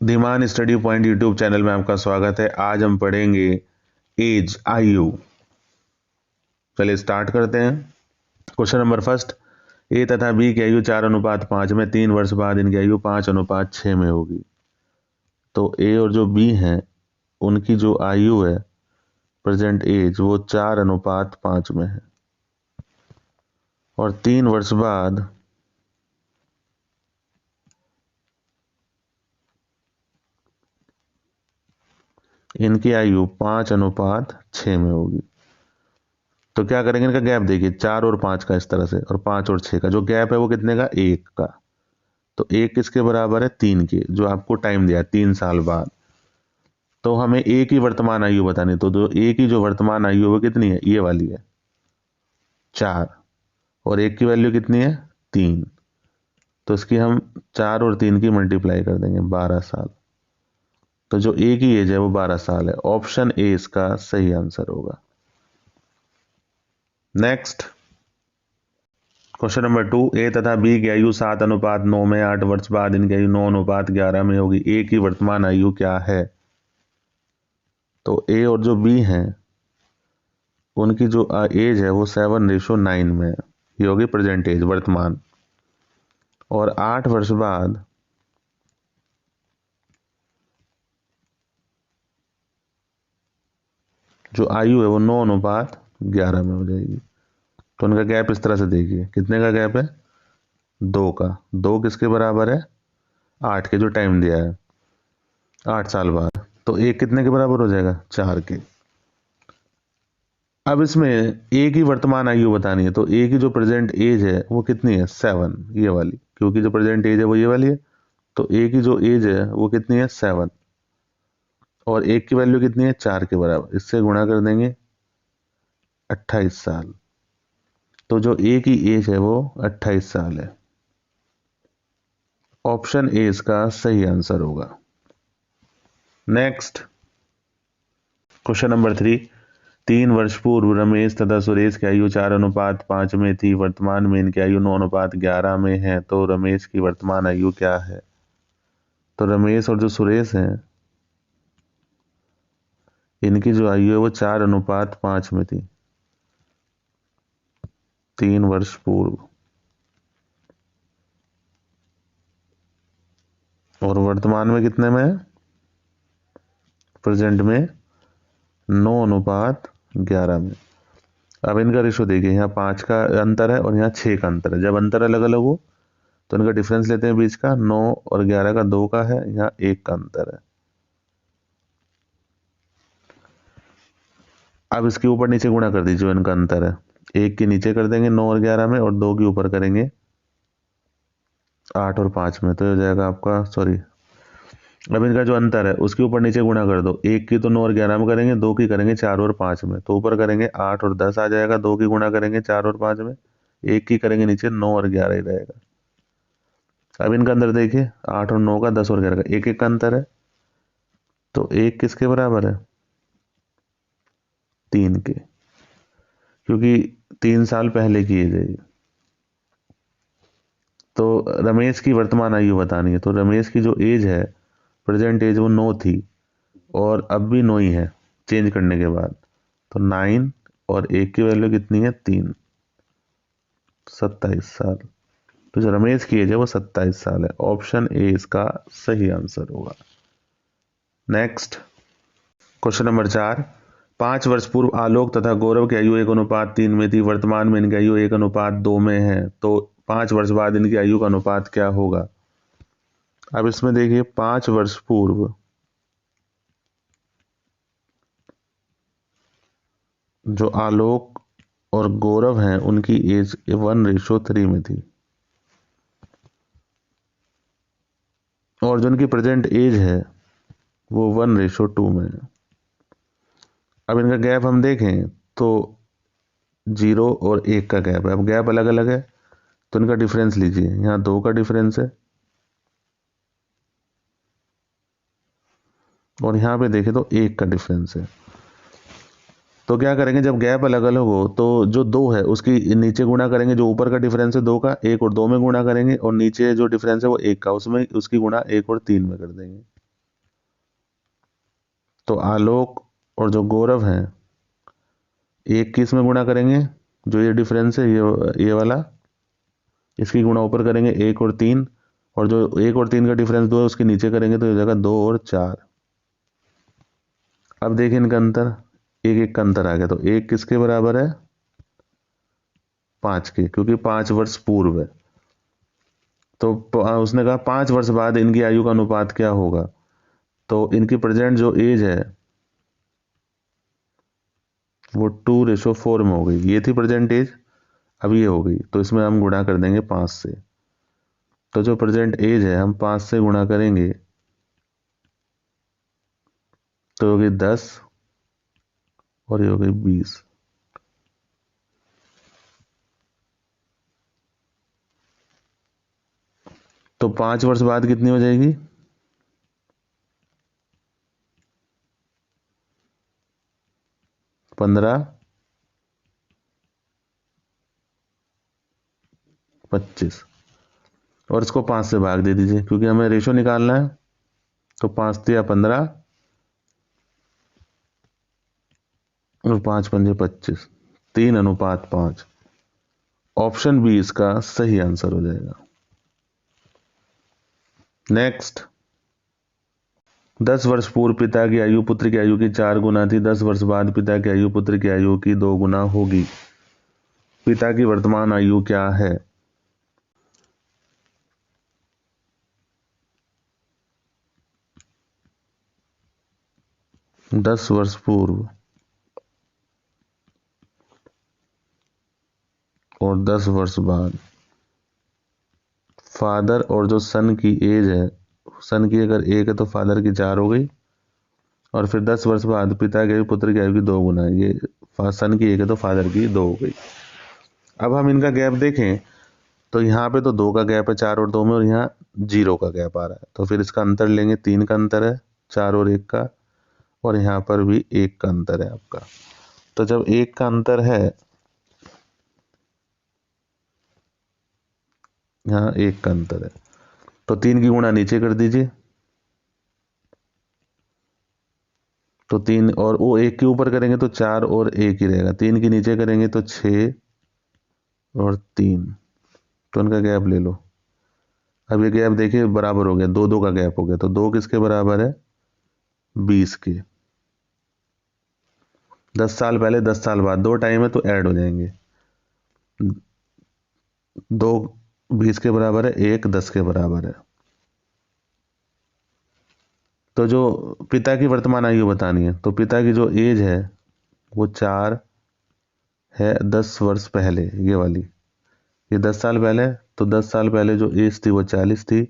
Dhiman study point YouTube channel में आपका स्वागत है। आज हम पढ़ेंगे एज, आयु। चलिए स्टार्ट करते हैं। क्वेश्चन नंबर फर्स्ट, ए तथा बी की आयु 4:5 में 3 वर्ष बाद इनकी आयु 5:6 में होगी। तो ए और जो बी हैं उनकी जो आयु है, प्रेजेंट एज, वो 4:5 में है और 3 वर्ष बाद इनकी आयु 5:6 में होगी। तो क्या करेंगे, इनका गैप देखिए, 4 और 5 का इस तरह से, और 5 और 6 का जो गैप है वो कितने का, 1 का। तो 1 किसके बराबर है, 3 के, जो आपको टाइम दिया है 3 साल बाद। तो हमें ए की वर्तमान आयु बतानी, तो ए की जो वर्तमान आयु है वो कितनी है, ये वाली है 4, और 1 की वैल्यू कितनी है, 3। तो इसकी हम 4 और 3 की मल्टीप्लाई कर देंगे, 12 साल। तो जो ए की एज है वो 12 साल है। ऑप्शन ए इसका सही आंसर होगा। नेक्स्ट क्वेश्चन नंबर 2, ए तथा बी की आयु 7:9 में 8 वर्ष बाद इनकी आयु 9:11 में होगी। ए की वर्तमान आयु क्या है। तो ए और जो बी हैं उनकी जो एज है वो 7:9 में है, ये होगी प्रेजेंट एज, वर्तमान। और 8 वर्ष बाद जो आयु है वो 9:11 में हो जाएगी। तो उनका गैप इस तरह से देखिए, कितने का गैप है, 2 का। 2 किसके बराबर है, 8 के, जो टाइम दिया है 8 साल बाद। तो एक कितने के बराबर हो जाएगा, 4 के। अब इसमें ए की वर्तमान आयु बतानी है। तो ए की जो प्रेजेंट एज है वो कितनी है, 7, ये वाली, क्योंकि जो प्रेजेंट एज है वो ये वाली है। तो ए की जो एज है वो कितनी है, 7, और 1 की वैल्यू कितनी है, 4 के बराबर। इससे गुणा कर देंगे, 28 साल। तो जो ए की एज है वो 28 साल है। ऑप्शन ए इसका सही आंसर होगा। नेक्स्ट क्वेश्चन नंबर 3, 3 वर्ष पूर्व रमेश तथा सुरेश की आयु 4:5 में थी। वर्तमान में इनकी आयु 9:11 में है। तो रमेश की वर्तमान आयु क्या है। तो रमेश और जो सुरेश हैं इनकी जो आयु है वो 4:5 में थी 3 वर्ष पूर्व, और वर्तमान में कितने में है, प्रेजेंट में 9:11 में। अब इनका रेशो देखिए, यहाँ 5 का अंतर है और यहाँ 6 का अंतर है। जब अंतर अलग अलग हो तो इनका डिफरेंस लेते हैं बीच का, 9 और 11 का 2 का है, यहाँ 1 का अंतर है। अब इसके ऊपर नीचे गुणा कर दीजिए, इनका अंतर है, 1 के नीचे कर देंगे 9 और 11 में, और 2 के ऊपर करेंगे 8 और 5 में। तो हो जाएगा आपका, सॉरी, अब इनका जो अंतर है उसके ऊपर नीचे गुणा कर दो। 1 की तो 9 और 11 में करेंगे, 2 की करेंगे 4 और 5 में। तो ऊपर करेंगे 8 और 10 आ जाएगा, 2 की गुणा करेंगे 4 और 5 में, 1 की करेंगे नीचे 9 और 11 ही रहेगा। अब इनका अंतर देखिए, 8 और 9 का, 10 और 11 का, 1 1 का अंतर है। तो 1 किसके बराबर है, 3 के, क्योंकि 3 साल पहले की एज है ये। तो रमेश की वर्तमान आयु बतानी है। तो रमेश की जो एज है, प्रेजेंट एज, वो 9 थी, और अब भी 9 ही है चेंज करने के बाद। तो 9 और 1 की वैल्यू कितनी है, 3, 27 साल। तो जो रमेश की एज है वो 27 साल है। ऑप्शन ए इसका सही आंसर होगा। नेक्स्ट क्वेश्चन नंबर 4, 5 वर्ष पूर्व आलोक तथा गौरव की आयु 1:3 में थी। वर्तमान में इनकी आयु 1:2 में है। तो 5 वर्ष बाद इनकी आयु का अनुपात क्या होगा। अब इसमें देखिए, 5 वर्ष पूर्व जो आलोक और गौरव हैं उनकी एज 1:3 में थी, और जो उनकी प्रेजेंट एज है वो 1:2 में है। अब इनका गैप हम देखें तो 0 और 1 का गैप है। अब गैप अलग अलग है तो इनका डिफरेंस लीजिए, यहाँ 2 का डिफरेंस है, और यहाँ पे देखें तो 1 का डिफरेंस है। तो क्या करेंगे, जब गैप अलग अलग हो तो जो 2 है उसकी नीचे गुणा करेंगे, जो ऊपर का डिफरेंस है 2 का, 1 और 2 में गुणा करेंगे, और नीचे जो डिफरेंस है वो 1 का, उसमें उसकी गुणा 1 और 3 में कर देंगे। तो आलोक और जो गौरव हैं, एक की इसमें गुणा करेंगे, जो ये डिफरेंस है ये वाला, इसकी गुणा ऊपर करेंगे 1 और 3, और जो 1 और 3 का डिफरेंस 2 है उसके नीचे करेंगे तो ये हो जाएगा 2 और 4। अब देखिए इनका अंतर, 1 1 का अंतर आ गया, तो 1 किसके बराबर है, 5 के, क्योंकि 5 वर्ष पूर्व है। तो उसने कहा 5 वर्ष बाद इनकी आयु का अनुपात क्या होगा, तो इनकी प्रेजेंट जो एज है वो 2:4 में हो गई, ये थी प्रेजेंट एज, अब ये हो गई, तो इसमें हम गुणा कर देंगे 5 से। तो जो प्रेजेंट एज है हम 5 से गुणा करेंगे तो होगी 10 और ये हो गई 20। तो 5 वर्ष बाद कितनी हो जाएगी, 15 25, और इसको 5 से भाग दे दीजिए क्योंकि हमें रेशो निकालना है। तो 5 तिया 15 और 5 पंजे 25, 3:5। ऑप्शन बी इसका सही आंसर हो जाएगा। नेक्स्ट, 10 वर्ष पूर्व पिता की आयु पुत्र की आयु की 4 गुना थी, 10 वर्ष बाद पिता की आयु पुत्र की आयु की 2 गुना होगी। पिता की वर्तमान आयु क्या है। 10 वर्ष पूर्व और 10 वर्ष बाद, फादर और जो सन की एज है, सन की अगर 1 है तो फादर की 4 हो गई, और फिर 10 वर्ष बाद पिता की आयु पुत्र की आयु की 2 गुना है, ये सन की 1 है तो फादर की 2 हो गई। अब हम इनका गैप देखें तो यहाँ पे तो 2 का गैप है 4 और 2 में, और यहाँ 0 का गैप आ रहा है, तो फिर इसका अंतर लेंगे, 3 का अंतर है 4 और 1 का, और यहाँ पर भी 1 का अंतर है आपका। तो जब 1 का अंतर है, यहाँ 1 का अंतर है, तो 3 की गुणा नीचे कर दीजिए, तो 3 और वो 1 के ऊपर करेंगे तो 4 और 1 ही रहेगा, 3 के नीचे करेंगे तो 6 और 3, तो उनका गैप ले लो। अब ये गैप देखिए बराबर हो गया, 2 2 का गैप हो गया, तो 2 किसके बराबर है, 20 के। 10 साल पहले 10 साल बाद, 2 टाइम है तो ऐड हो जाएंगे, 2 20 के बराबर है, 1 10 के बराबर है। तो जो पिता की वर्तमान आयु बतानी है, तो पिता की जो एज है वो 4 है 10 वर्ष पहले, ये वाली, ये 10 साल पहले, तो 10 साल पहले जो एज थी वो 40 थी,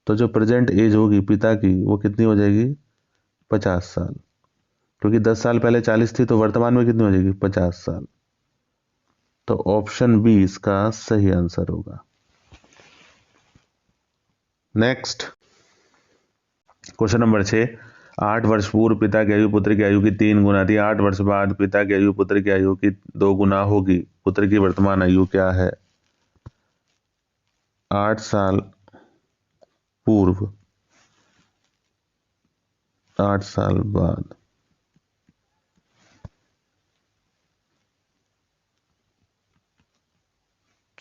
तो जो प्रेजेंट एज होगी पिता की वो कितनी हो जाएगी, 50 साल, क्योंकि 10 साल पहले 40 थी तो वर्तमान में कितनी हो जाएगी, 50 साल। तो ऑप्शन बी इसका सही आंसर होगा। नेक्स्ट, क्वेश्चन नंबर 6, 8 वर्ष पूर्व पिता की आयु पुत्र की आयु की 3 गुना थी, 8 वर्ष बाद पिता की आयु पुत्र की आयु की 2 गुना होगी, पुत्र की वर्तमान आयु क्या है। 8 साल पूर्व, 8 साल बाद,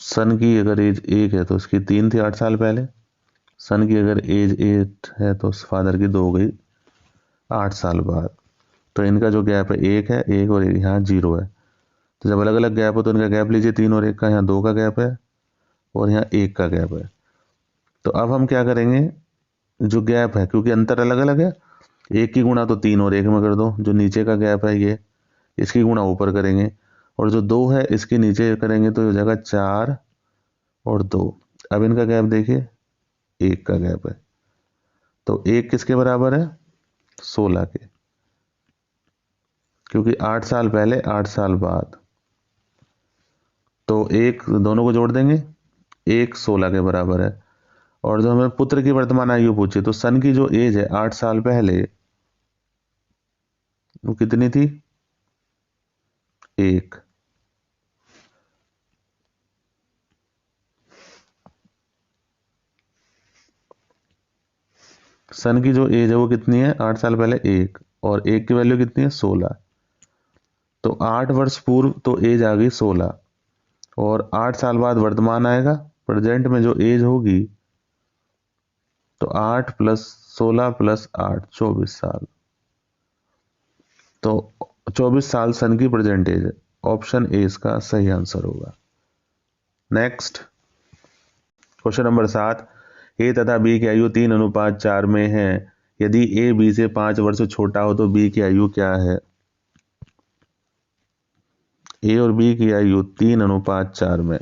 सन की अगर एज 1 है तो उसकी 3 थी 8 साल पहले, सन की अगर एज 8 है तो फादर की 2 हो गई 8 साल बाद। तो इनका जो गैप है 1 है, 1 और 1 यहाँ 0 है, तो जब अलग अलग गैप हो तो इनका गैप लीजिए, 3 और 1 का, यहाँ 2 का गैप है और यहाँ 1 का गैप है। तो अब हम क्या करेंगे, जो गैप है क्योंकि अंतर अलग अलग है, 1 की गुणा तो 3 और 1 में कर दो, जो नीचे का गैप है ये, इसकी गुणा ऊपर करेंगे, और जो 2 है इसके नीचे करेंगे तो हो जाएगा 4 और 2। अब इनका गैप देखिए, 1 का गैप है, तो 1 किसके बराबर है, 16 के, क्योंकि 8 साल पहले 8 साल बाद, तो 1 दोनों को जोड़ देंगे, 1 16 के बराबर है। और जो हमें पुत्र की वर्तमान आयु पूछी, तो सन की जो एज है 8 साल पहले वो कितनी थी, 1। सन की जो एज है वो कितनी है, 8 साल पहले 1, और एक की वैल्यू कितनी है 16। तो 8 वर्ष पूर्व तो एज आ गई 16 और 8 साल बाद वर्तमान आएगा, प्रेजेंट में जो एज होगी तो 8 प्लस 16 प्लस 8 24 साल। तो 24 साल सन की प्रेजेंट एज है। ऑप्शन ए इसका सही आंसर होगा। नेक्स्ट क्वेश्चन नंबर 7, ए तथा बी की आयु 3:4 में है। यदि ए बी से 5 वर्ष छोटा हो तो बी की आयु क्या है? ए और बी की आयु 3:4 में।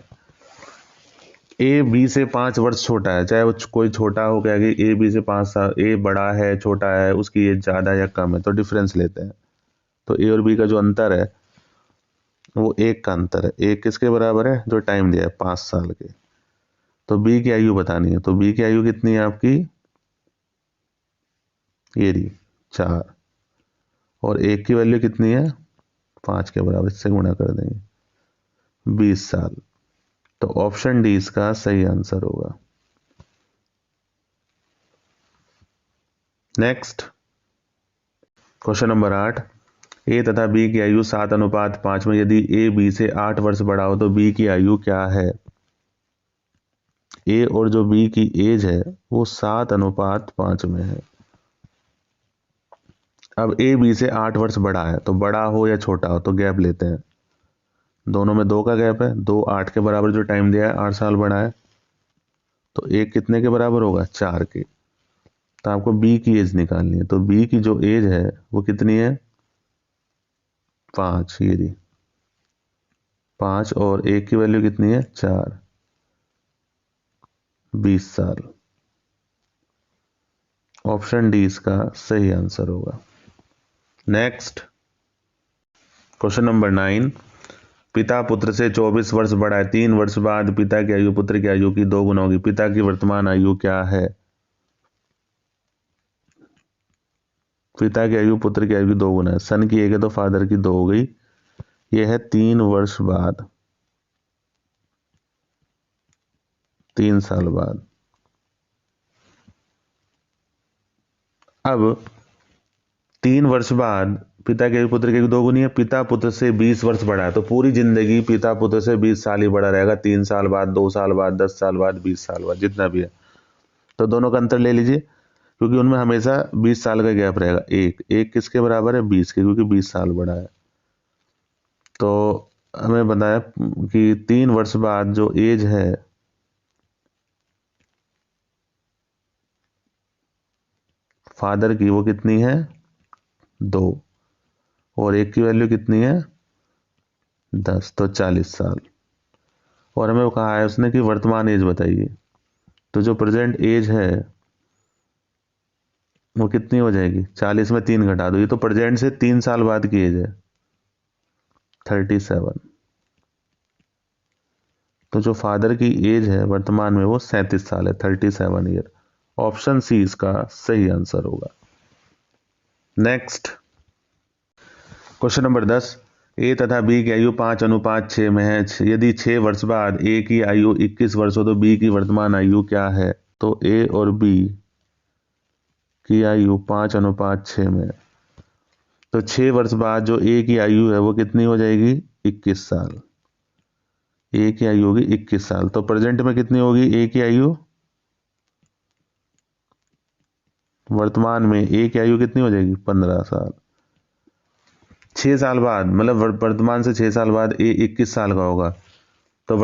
ए बी से 5 वर्ष छोटा है, चाहे वो कोई छोटा हो क्या कि ए बी से 5 साल, ए बड़ा है छोटा है, उसकी एज ज़्यादा या कम है, तो डिफरेंस लेते हैं। तो ए और बी का जो अंतर है वो 1 का अंतर है। एक किसके बराबर है? जो टाइम दिया है 5 साल के। तो बी की आयु बतानी है, तो बी की आयु कितनी है आपकी? ये रही 4 और एक की वैल्यू कितनी है? 5 के बराबर, इससे गुणा कर देंगे 20 साल। तो ऑप्शन डी इसका सही आंसर होगा। नेक्स्ट क्वेश्चन नंबर 8, ए तथा बी की आयु 7:5 में। यदि ए बी से 8 वर्ष बड़ा हो तो बी की आयु क्या है? ए और जो बी की एज है वो 7:5 में है। अब ए बी से 8 वर्ष बड़ा है, तो बड़ा हो या छोटा हो तो गैप लेते हैं। दोनों में 2 का गैप है, 2 8 के बराबर जो टाइम दिया है 8 साल बड़ा है, तो एक कितने के बराबर होगा? 4 के। तो आपको बी की एज निकालनी है, तो बी की जो एज है वो कितनी है? 5। ये रही 5 और एक की वैल्यू कितनी है? 4, 20 साल। ऑप्शन डी इसका सही आंसर होगा। नेक्स्ट क्वेश्चन नंबर 9, पिता पुत्र से 24 वर्ष बड़ा है। 3 वर्ष बाद पिता की आयु पुत्र की आयु की 2 गुना होगी। पिता की वर्तमान आयु क्या है? पिता की आयु पुत्र की आयु की 2 गुना है। सन की 1 है तो फादर की 2 हो गई। यह है 3 वर्ष बाद, 3 साल बाद। अब 3 वर्ष बाद पिता की आयु पुत्र की आयु 2 गुनी है। पिता पुत्र से 20 वर्ष बड़ा है, तो पूरी जिंदगी पिता पुत्र से 20 साल ही बड़ा रहेगा। 3 साल बाद, 2 साल बाद, 10 साल बाद, 20 साल बाद, जितना भी है। तो दोनों का अंतर ले लीजिए, क्योंकि उनमें हमेशा 20 साल का गैप रहेगा। एक किसके बराबर है? 20 के, क्योंकि 20 साल बड़ा है। तो हमें बताया कि 3 वर्ष बाद जो एज है फादर की वो कितनी है? 2 और एक की वैल्यू कितनी है? 10, तो 40 साल। और हमें कहा है उसने कि वर्तमान एज बताइए, तो जो प्रेजेंट एज है वो कितनी हो जाएगी? 40 में 3 घटा दो, ये तो प्रेजेंट से 3 साल बाद की एज है 37। तो जो फादर की एज है वर्तमान में वो 37 साल है, 37 ईयर। ऑप्शन सी इसका सही आंसर होगा। नेक्स्ट क्वेश्चन नंबर 10, ए तथा बी की आयु 5:6 में है। यदि 6 वर्ष बाद ए की आयु 21 वर्ष हो तो बी की वर्तमान आयु क्या है? तो ए और बी की आयु 5:6 में है। तो 6 वर्ष बाद जो ए की आयु है वो कितनी हो जाएगी? 21 साल। ए की आयु होगी 21 साल। तो प्रेजेंट में कितनी होगी ए की आयु? वर्तमान में ए की आयु कितनी हो जाएगी? 15 साल। 6 साल बाद, मतलब वर्तमान से 6 साल बाद ए 21 साल का होगा, तो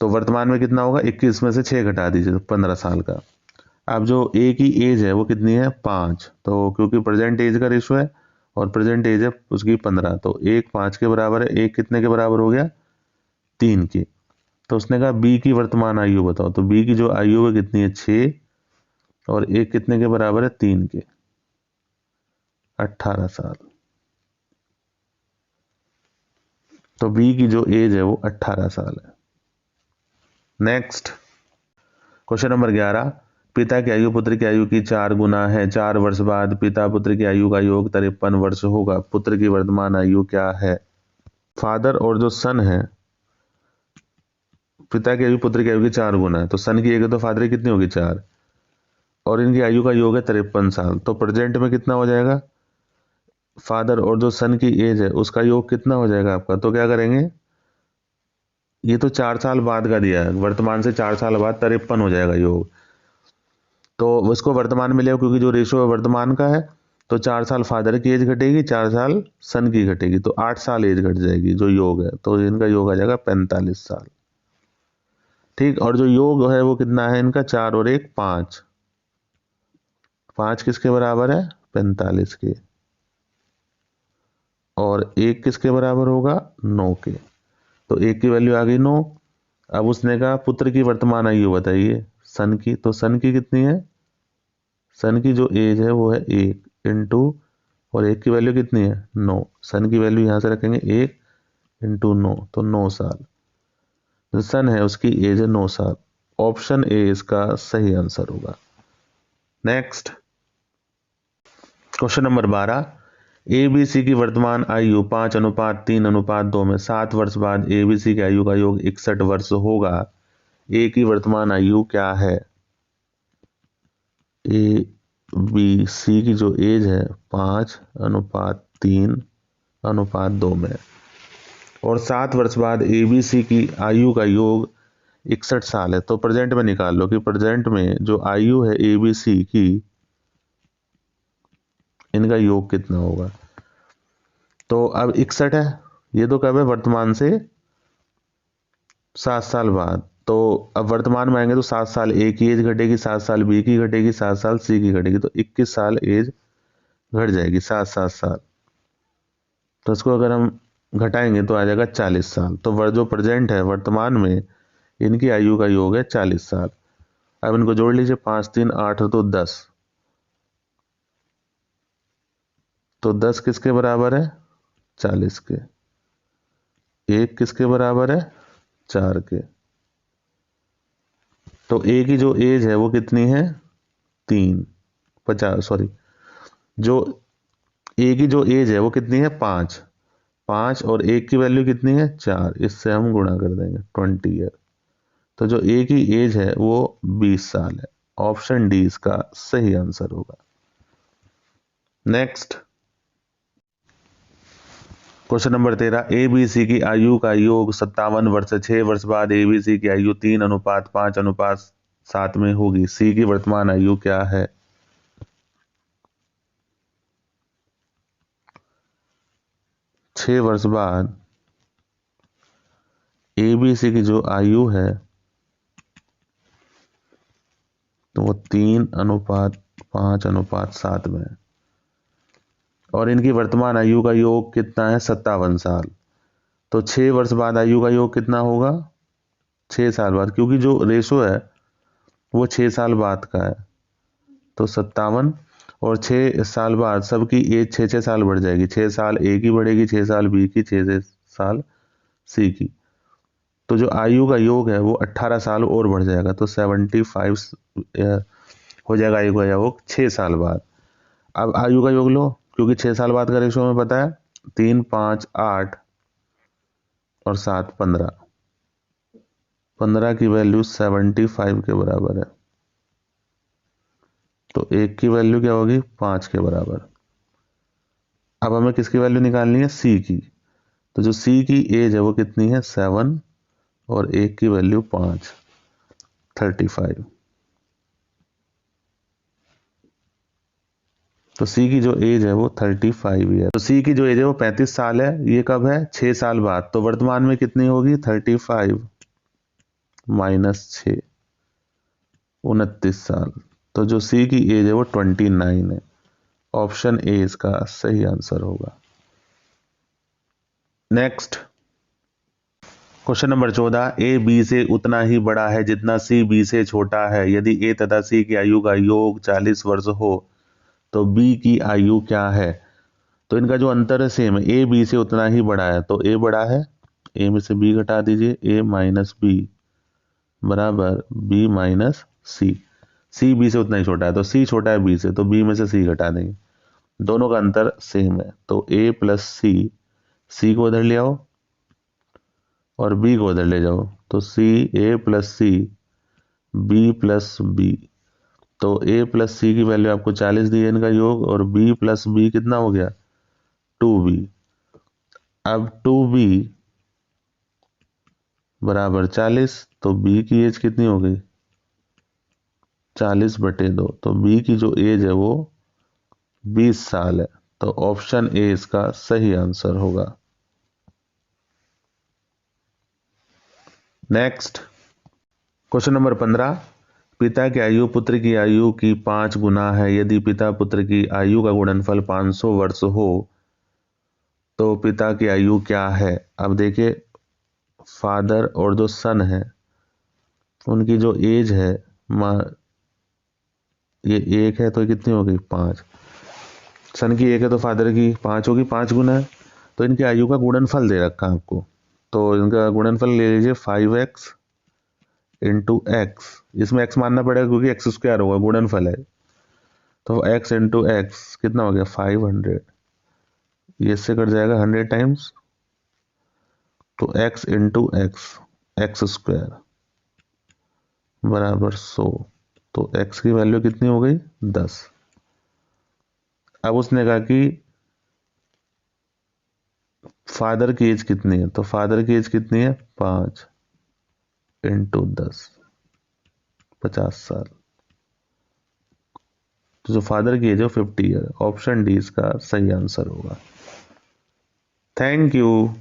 वर्तमान में कितना होगा? 21 में से 6 घटा दीजिए तो 15 साल का। अब जो ए की एज है वो कितनी है? 5। तो क्योंकि प्रेजेंट एज का रेशो है और प्रेजेंट एज है उसकी 15, तो 1 5 के बराबर है। एक कितने के बराबर हो गया? 3 के। तो उसने कहा बी की वर्तमान आयु बताओ, तो बी की जो आयु है कितनी है? 6 और एक कितने के बराबर है? 3 के, 18 साल। तो बी की जो एज है वो 18 साल है। नेक्स्ट क्वेश्चन नंबर 11, पिता की आयु पुत्र की आयु की 4 गुना है। 4 वर्ष बाद पिता पुत्र की आयु का योग 53 वर्ष होगा। पुत्र की वर्तमान आयु क्या है? फादर और जो सन है, पिता की आयु पुत्र की आयु की 4 गुना है, तो सन की 1 है तो फादर की कितनी होगी? 4। और इनकी आयु का योग है 53 साल, तो प्रेजेंट में कितना हो जाएगा, फादर और जो सन की एज है उसका योग कितना हो जाएगा आपका। तो क्या करेंगे, ये तो 4 साल बाद का दिया है, वर्तमान से 4 साल बाद 53 हो जाएगा योग, तो उसको वर्तमान में ले, क्योंकि जो रेशो है वर्तमान का है, तो 4 साल फादर की एज घटेगी, 4 साल सन की घटेगी, तो 8 साल एज घट जाएगी जो योग है, तो इनका योग आ जाएगा 45 साल। ठीक, और जो योग है वो कितना है इनका, 4 और 1 5, 5 किसके बराबर है, 45 के, और 1 किसके बराबर होगा, 9 के, तो 1 की वैल्यू आ गई 9। अब उसने कहा पुत्र की वर्तमान आयु बताइए सन की, तो सन की कितनी है, सन की जो एज है वो है 1 इंटू, और 1 की वैल्यू कितनी है 9, सन की वैल्यू यहाँ से रखेंगे 1 इंटू 9, तो 9 साल, जो सन है उसकी एज है 9 साल। ऑप्शन ए इसका सही आंसर होगा। Next question number 12, A B C की वर्तमान आयु 5:3:2 में 7 वर्ष बाद ए बी सी की आयु का योग 61 वर्ष होगा, ए की वर्तमान आयु क्या है। ए बी सी की जो एज है 5:3:2 में, और 7 वर्ष बाद ए बी सी की आयु का योग 61 साल है, तो प्रेजेंट में निकाल लो कि प्रेजेंट में जो आयु है ए बी सी की, इनका योग कितना होगा। तो अब 61 है, ये तो कब है, वर्तमान से 7 साल बाद, तो अब वर्तमान में आएंगे तो 7 साल ए की एज घटेगी, 7 साल बी की घटेगी, 7 साल सी की घटेगी, तो 21 साल एज घट जाएगी, 7 साल, तो इसको अगर हम घटाएंगे तो आ जाएगा 40 साल। तो जो प्रेजेंट है वर्तमान में इनकी आयु का योग है 40 साल। अब इनको जोड़ लीजिए, 5 3 8 तो 10, तो 10 किसके बराबर है, 40 के, 1 किसके बराबर है, 4 के, तो ए की जो एज है वो कितनी है 3 50 सॉरी, जो ए की जो एज है वो कितनी है 5, 5 और 1 की वैल्यू कितनी है 4, इससे हम गुणा कर देंगे 20 ईयर, तो जो ए की एज है वो 20 साल है। ऑप्शन डी इसका सही आंसर होगा। Next question number 13, A B C की आयु का योग 57 वर्ष, 6 वर्ष बाद ए बी सी की आयु 3:5:7 में होगी, सी की वर्तमान आयु क्या है। 6 वर्ष बाद ए बी सी की जो आयु है तो वो 3:5:7 में है, और इनकी वर्तमान आयु का योग कितना है 57 साल, तो 6 वर्ष बाद आयु का योग कितना होगा 6 साल बाद, क्योंकि जो रेशो है वो 6 साल बाद का है, तो 57, और 6 साल बाद सबकी एज 6 साल बढ़ जाएगी, 6 साल ए की बढ़ेगी, 6 साल बी की, 6 साल सी की, तो जो आयु का योग है वो 18 साल और बढ़ जाएगा, तो 75 हो जाएगा आयु का योग 6 साल बाद। अब आयु का योग लो, क्योंकि 6 साल बाद का रेशो हमें पता है 3 5 8 और 7 15, 15 की वैल्यू 75 के बराबर है, तो 1 की वैल्यू क्या होगी 5 के बराबर। अब हमें किसकी वैल्यू निकालनी है सी की, तो जो सी की एज है वो कितनी है 7, और 1 की वैल्यू 5 35, तो सी की जो एज है वो 35 है, तो सी की जो एज है वो 35 साल है, ये कब है 6 साल बाद, तो वर्तमान में कितनी होगी 35 माइनस 6 29 साल, तो जो सी की एज है वो 29 है। ऑप्शन ए इसका सही आंसर होगा। Next question number 14, A B से उतना ही बड़ा है जितना सी बी से छोटा है, यदि ए तथा सी की आयु का योग 40 वर्ष हो तो बी की आयु क्या है। तो इनका जो अंतर है सेम है, ए बी से उतना ही बड़ा है, तो ए बड़ा है, ए में से बी घटा दीजिए, ए माइनस बी बराबर बी माइनस सी, सी बी से उतना ही छोटा है, तो सी छोटा है बी से, तो बी में से सी घटा देंगे, दोनों का अंतर सेम है, तो ए प्लस सी, सी को उधर ले आओ और बी को उधर ले जाओ, तो C A plus C B plus B, तो a प्लस सी की वैल्यू आपको 40 दी है इनका योग, और b प्लस बी कितना हो गया 2b। अब 2b बराबर 40, तो b की एज कितनी हो गई 40/2, तो b की जो एज है वो 20 साल है। तो ऑप्शन ए इसका सही आंसर होगा। नेक्स्ट क्वेश्चन नंबर 15, पिता की आयु पुत्र की आयु की 5 गुना है। यदि पिता पुत्र की आयु का गुणनफल 500 वर्ष हो तो पिता की आयु क्या है। अब देखिए फादर और जो सन है उनकी जो एज है, ये 1 है तो ये कितनी हो गई 5, सन की 1 है तो फादर की 5 होगी, 5 गुना है। तो इनकी आयु का गुणनफल दे रखा है आपको, तो इनका गुणनफल ले लीजिए 5x इंटू एक्स। इसमें x मानना पड़ेगा क्योंकि एक्स स्क्वायर होगा, गुणनफल है। तो x इंटू एक्स कितना हो गया 500, ये इससे कट जाएगा 100 टाइम्स, तो x into x, x square बराबर 100। तो x की वैल्यू कितनी हो गई 10। अब उसने कहा कि फादर की एज कितनी है, तो फादर की एज कितनी है 5 इंटू 10, 50 साल। तो जो फादर की एज है 50 है। ऑप्शन डी इसका सही आंसर होगा। Thank you.